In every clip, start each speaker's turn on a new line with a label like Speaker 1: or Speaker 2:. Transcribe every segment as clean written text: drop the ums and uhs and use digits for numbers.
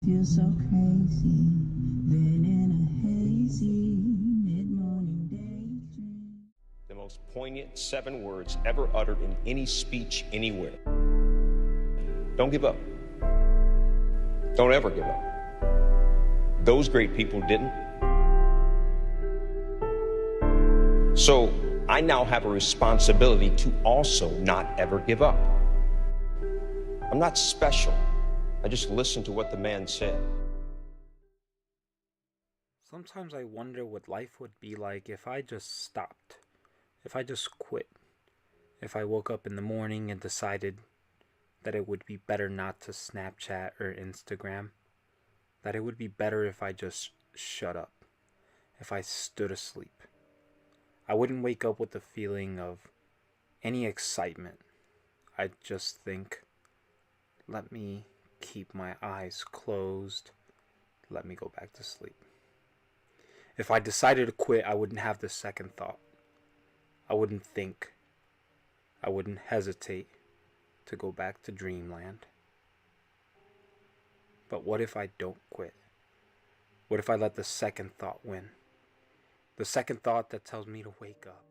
Speaker 1: Feel so crazy, been in a hazy mid-morning daydream.
Speaker 2: The most poignant 7 words ever uttered in any speech anywhere. Don't give up. Don't ever give up. Those great people didn't. So I now have a responsibility to also not ever give up. I'm not special. I just listened to what the man said.
Speaker 3: Sometimes I wonder what life would be like if I just stopped, if I just quit, if I woke up in the morning and decided that it would be better not to Snapchat or Instagram, that it would be better if I just shut up, if I stood asleep. I wouldn't wake up with the feeling of any excitement. I'd just think, let me keep my eyes closed, let me go back to sleep. If I decided to quit, I wouldn't have the second thought. I wouldn't think. I wouldn't hesitate to go back to dreamland. But what if I don't quit? What if I let the second thought win? The second thought that tells me to wake up.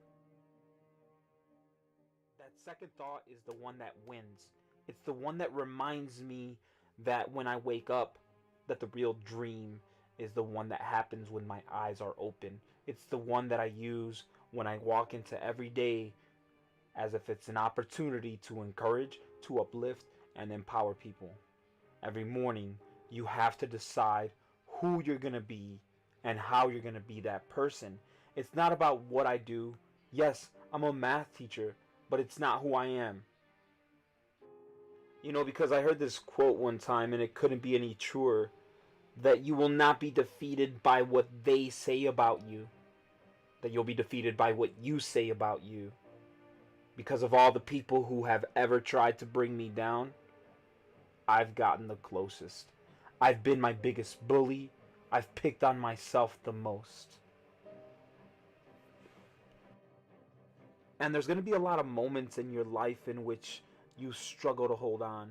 Speaker 3: That second thought is the one that wins. It's the one that reminds me that when I wake up, that the real dream is the one that happens when my eyes are open. It's the one that I use when I walk into every day as if it's an opportunity to encourage, to uplift, and empower people. Every morning, you have to decide who you're going to be and how you're going to be that person. It's not about what I do. Yes, I'm a math teacher, but it's not who I am. Because I heard this quote one time and it couldn't be any truer, that you will not be defeated by what they say about you, that you'll be defeated by what you say about you. Because of all the people who have ever tried to bring me down, I've gotten the closest. I've been my biggest bully. I've picked on myself the most. And there's going to be a lot of moments in your life in which you struggle to hold on.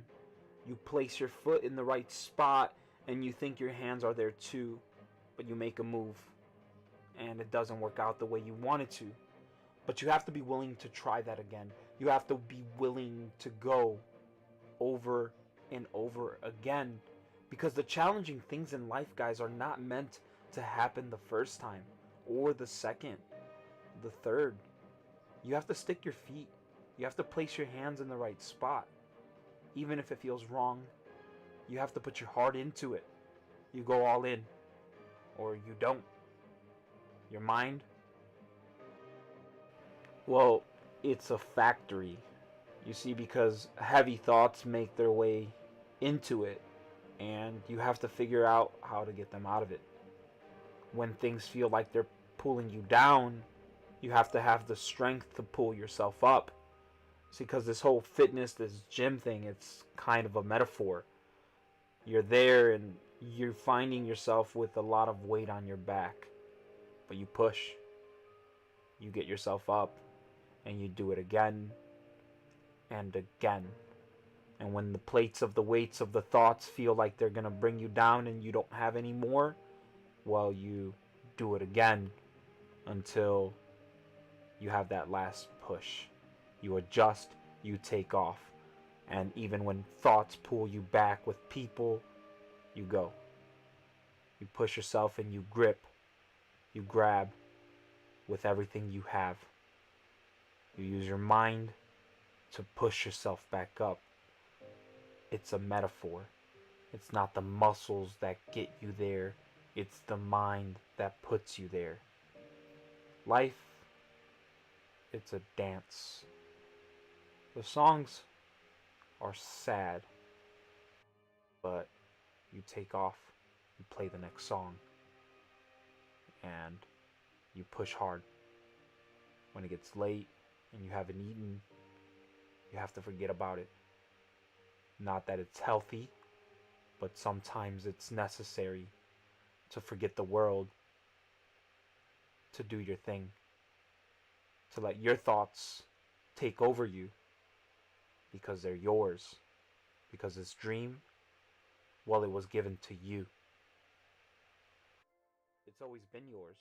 Speaker 3: You place your foot in the right spot and you think your hands are there too, but you make a move and it doesn't work out the way you want it to. But you have to be willing to try that again. You have to be willing to go over and over again. Because the challenging things in life, guys, are not meant to happen the first time or the second, the third. You have to stick your feet. You have to place your hands in the right spot. Even if it feels wrong, you have to put your heart into it. You go all in, or you don't. Your mind, well, it's a factory. You see, because heavy thoughts make their way into it, and you have to figure out how to get them out of it. When things feel like they're pulling you down, you have to have the strength to pull yourself up. See, because this whole fitness, this gym thing, it's kind of a metaphor. You're there and you're finding yourself with a lot of weight on your back, but you push, you get yourself up, and you do it again and again. And when the plates of the weights of the thoughts feel like they're going to bring you down and you don't have any more, well, you do it again until you have that last push. You adjust, you take off. And even when thoughts pull you back with people, you go. You push yourself and you grip, you grab with everything you have. You use your mind to push yourself back up. It's a metaphor. It's not the muscles that get you there. It's the mind that puts you there. Life, it's a dance. The songs are sad, but you take off, you play the next song, and you push hard. When it gets late and you haven't eaten, you have to forget about it. Not that it's healthy, but sometimes it's necessary to forget the world, to do your thing, to let your thoughts take over you because they're yours, because this dream Well, it was given to you. It's always been yours.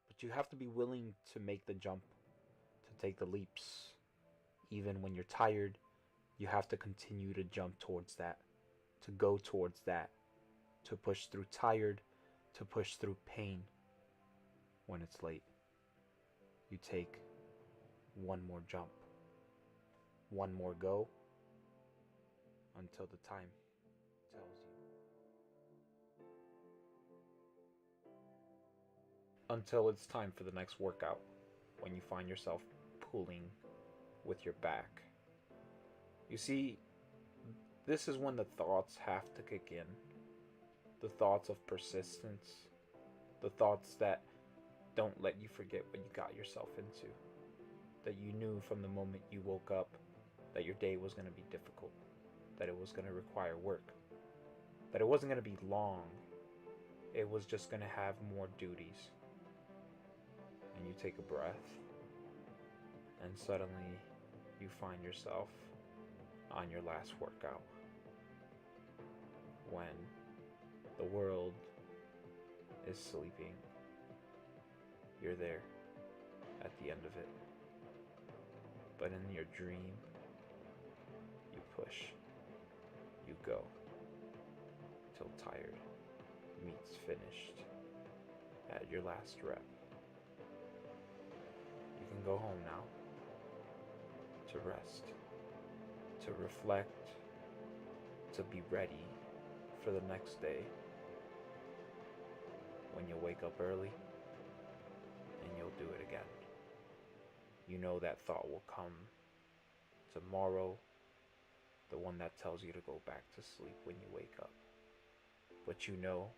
Speaker 3: But you have to be willing to make the jump, to take the leaps. Even when you're tired, you have to continue to jump towards that, to go towards that, to push through tired, to push through pain. When it's late, you take one more jump, one more go, until the time tells you. Until it's time for the next workout, when you find yourself pulling with your back. You see, this is when the thoughts have to kick in. The thoughts of persistence. The thoughts that don't let you forget what you got yourself into. That you knew from the moment you woke up that your day was going to be difficult. That it was going to require work. That it wasn't going to be long. It was just going to have more duties. And you take a breath, and suddenly you find yourself on your last workout. When the world is sleeping, you're there at the end of it. But in your dream, you push, you go, till tired meets finished at your last rep. You can go home now to rest, to reflect, to be ready for the next day when you wake up early and you'll do it again. You know that thought will come tomorrow, the one that tells you to go back to sleep when you wake up. But you know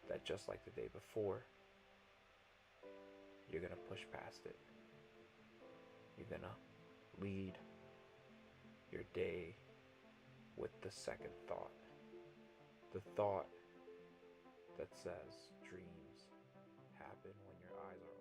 Speaker 3: that just like the day before, you're gonna push past it. You're gonna lead your day with the second thought. The thought that says dreams happen when your eyes are